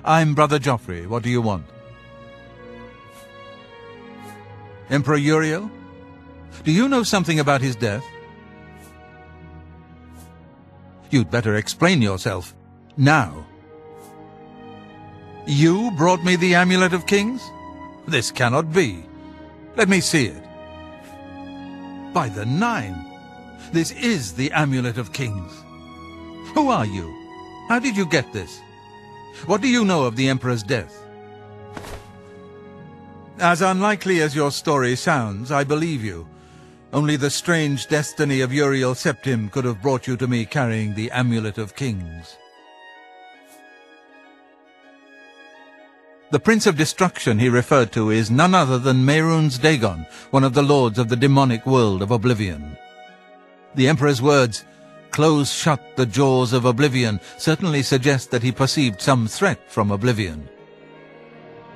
I'm Brother Joffrey. What do you want? Emperor Uriel? Do you know something about his death? You'd better explain yourself. Now. You brought me the Amulet of Kings? This cannot be. Let me see it. By the Nine! This is the Amulet of Kings. Who are you? How did you get this? What do you know of the Emperor's death? As unlikely as your story sounds, I believe you. Only the strange destiny of Uriel Septim could have brought you to me carrying the Amulet of Kings. The Prince of Destruction he referred to is none other than Mehrunes Dagon, one of the lords of the demonic world of Oblivion. The Emperor's words, "Close shut the jaws of Oblivion," certainly suggest that he perceived some threat from Oblivion.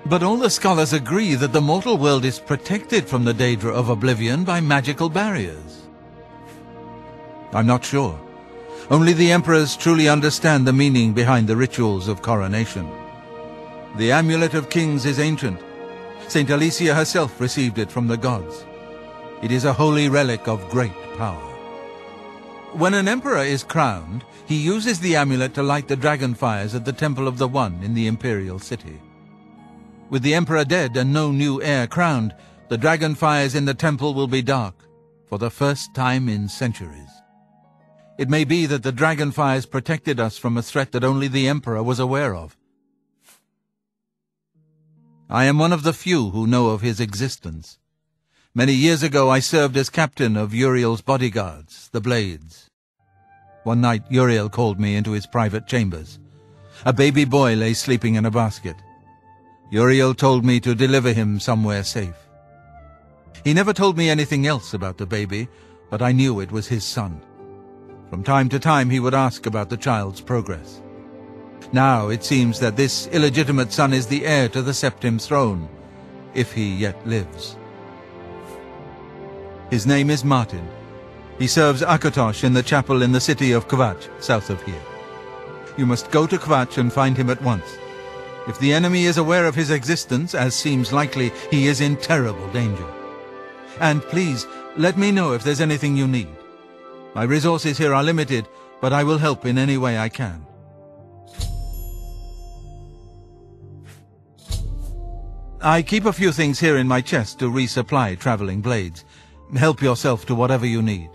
But all the scholars agree that the mortal world is protected from the Daedra of Oblivion by magical barriers. I'm not sure. Only the emperors truly understand the meaning behind the rituals of coronation. The Amulet of Kings is ancient. Saint Alicia herself received it from the gods. It is a holy relic of great power. When an emperor is crowned, he uses the amulet to light the dragon fires at the Temple of the One in the imperial city. With the emperor dead and no new heir crowned, the dragon fires in the temple will be dark, for the first time in centuries. It may be that the dragon fires protected us from a threat that only the emperor was aware of. I am one of the few who know of his existence. Many years ago I served as captain of Uriel's bodyguards, the Blades. One night Uriel called me into his private chambers. A baby boy lay sleeping in a basket. Uriel told me to deliver him somewhere safe. He never told me anything else about the baby, but I knew it was his son. From time to time he would ask about the child's progress. Now it seems that this illegitimate son is the heir to the Septim throne, if he yet lives. His name is Martin. He serves Akatosh in the chapel in the city of Kvatch, south of here. You must go to Kvatch and find him at once. If the enemy is aware of his existence, as seems likely, he is in terrible danger. And please, let me know if there's anything you need. My resources here are limited, but I will help in any way I can. I keep a few things here in my chest to resupply traveling blades. Help yourself to whatever you need.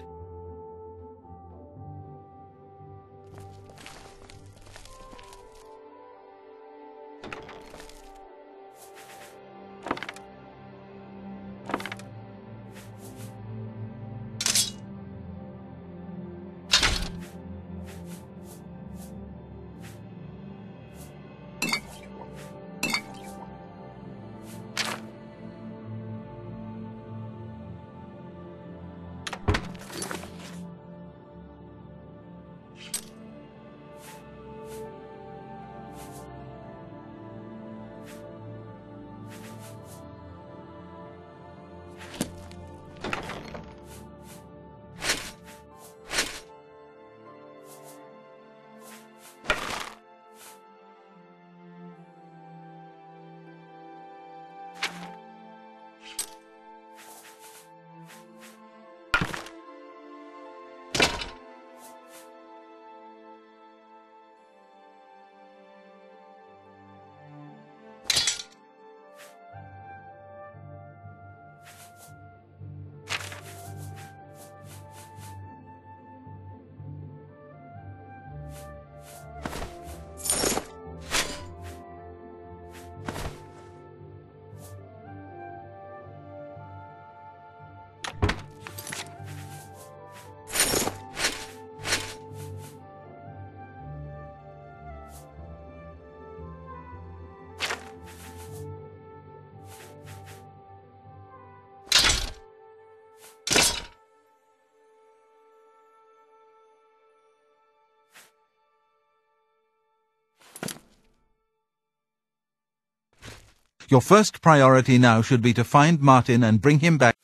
Your first priority now should be to find Martin and bring him back.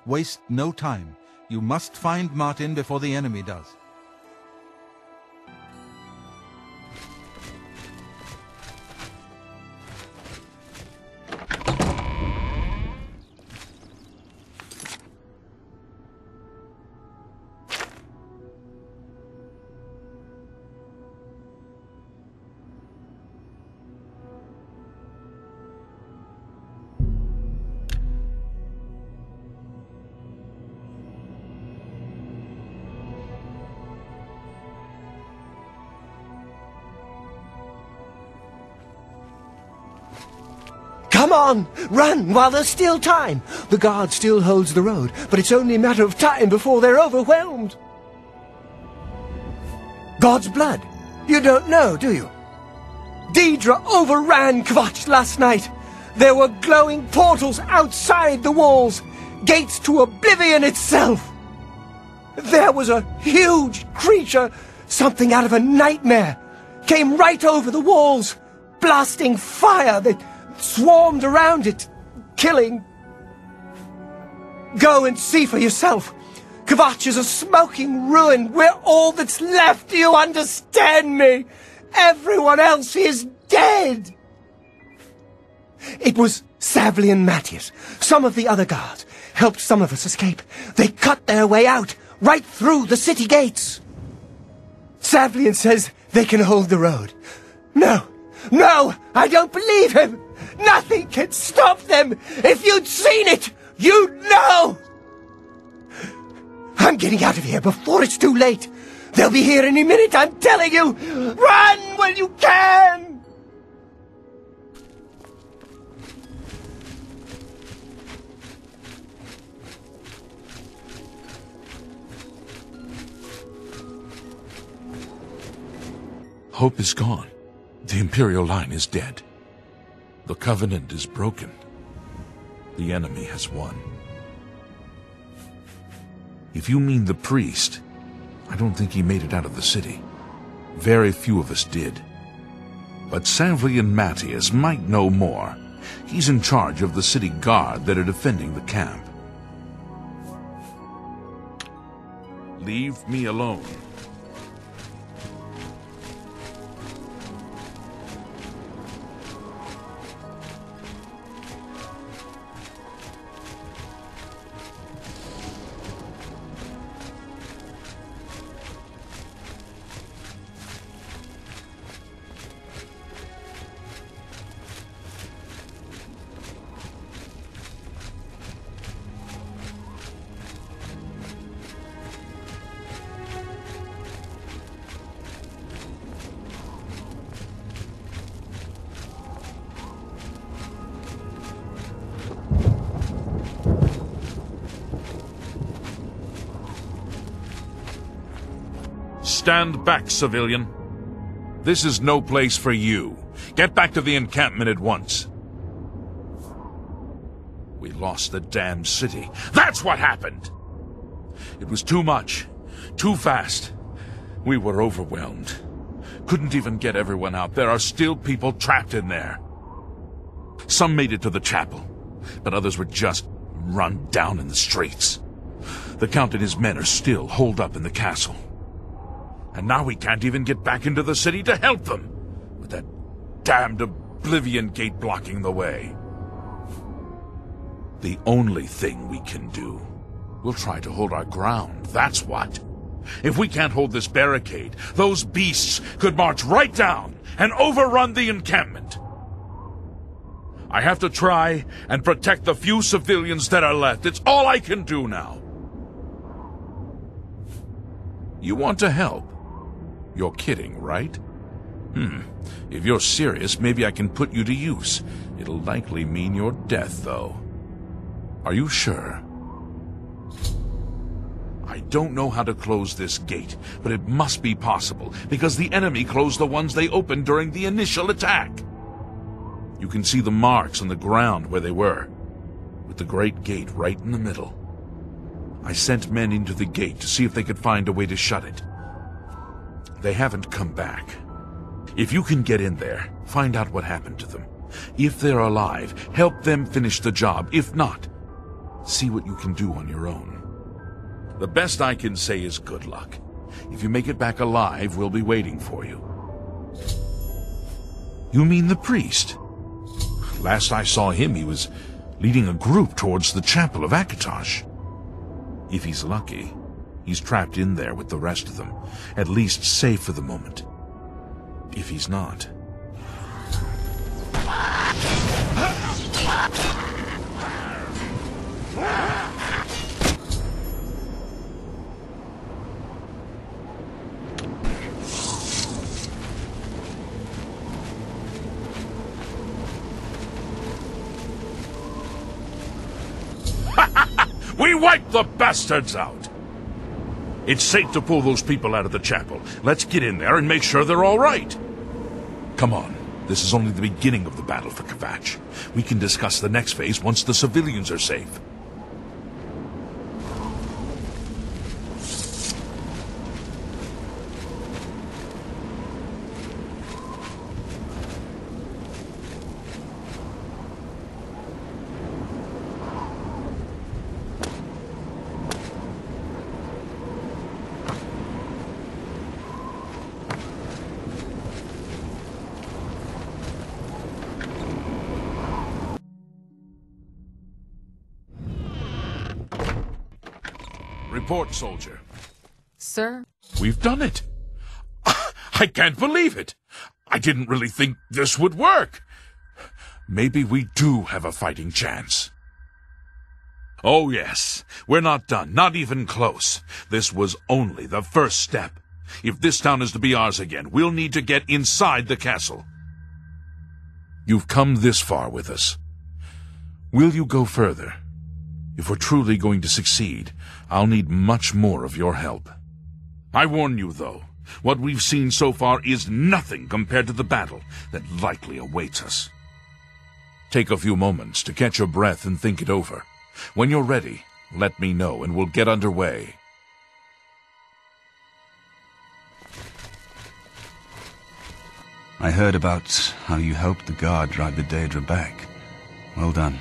Waste no time. You must find Martin before the enemy does. Come on! Run while there's still time! The guard still holds the road, but it's only a matter of time before they're overwhelmed. God's blood? You don't know, do you? Deidre overran Kvatch last night. There were glowing portals outside the walls, gates to Oblivion itself. There was a huge creature, something out of a nightmare, came right over the walls, blasting fire that swarmed around it, killing. Go and see for yourself. Kvatch is a smoking ruin. We're all that's left. Do you understand me? Everyone else is dead. It was Savli and Matthias. Some of the other guards helped some of us escape. They cut their way out, right through the city gates. Savlian says they can hold the road. No, I don't believe him. Nothing can stop them! If you'd seen it, you'd know! I'm getting out of here before it's too late. They'll be here any minute, I'm telling you! Run when you can! Hope is gone. The Imperial line is dead. The Covenant is broken. The enemy has won. If you mean the priest, I don't think he made it out of the city. Very few of us did. But Savli and Matthias might know more. He's in charge of the city guard that are defending the camp. Leave me alone. Stand back, civilian. This is no place for you. Get back to the encampment at once. We lost the damned city. That's what happened! It was too much. Too fast. We were overwhelmed. Couldn't even get everyone out. There are still people trapped in there. Some made it to the chapel, but others were just run down in the streets. The Count and his men are still holed up in the castle. And now we can't even get back into the city to help them, with that damned Oblivion gate blocking the way. The only thing we can do, we'll try to hold our ground, that's what. If we can't hold this barricade, those beasts could march right down and overrun the encampment. I have to try and protect the few civilians that are left. It's all I can do now. You want to help? You're kidding, right? If you're serious, maybe I can put you to use. It'll likely mean your death, though. Are you sure? I don't know how to close this gate, but it must be possible, because the enemy closed the ones they opened during the initial attack. You can see the marks on the ground where they were, with the great gate right in the middle. I sent men into the gate to see if they could find a way to shut it. They haven't come back. If you can get in there, find out what happened to them. If they're alive, help them finish the job. If not, see what you can do on your own. The best I can say is good luck. If you make it back alive, we'll be waiting for you. You mean the priest? Last I saw him, he was leading a group towards the chapel of Akatosh. If he's lucky, he's trapped in there with the rest of them, at least safe for the moment. If he's not... We wiped the bastards out! It's safe to pull those people out of the chapel. Let's get in there and make sure they're all right. Come on. This is only the beginning of the battle for Kvatch. We can discuss the next phase once the civilians are safe. Report, soldier. Sir? We've done it. I can't believe it. I didn't really think this would work. Maybe we do have a fighting chance. Oh, yes. We're not done. Not even close. This was only the first step. If this town is to be ours again, we'll need to get inside the castle. You've come this far with us. Will you go further? If we're truly going to succeed, I'll need much more of your help. I warn you, though, what we've seen so far is nothing compared to the battle that likely awaits us. Take a few moments to catch your breath and think it over. When you're ready, let me know and we'll get underway. I heard about how you helped the guard drive the Daedra back. Well done.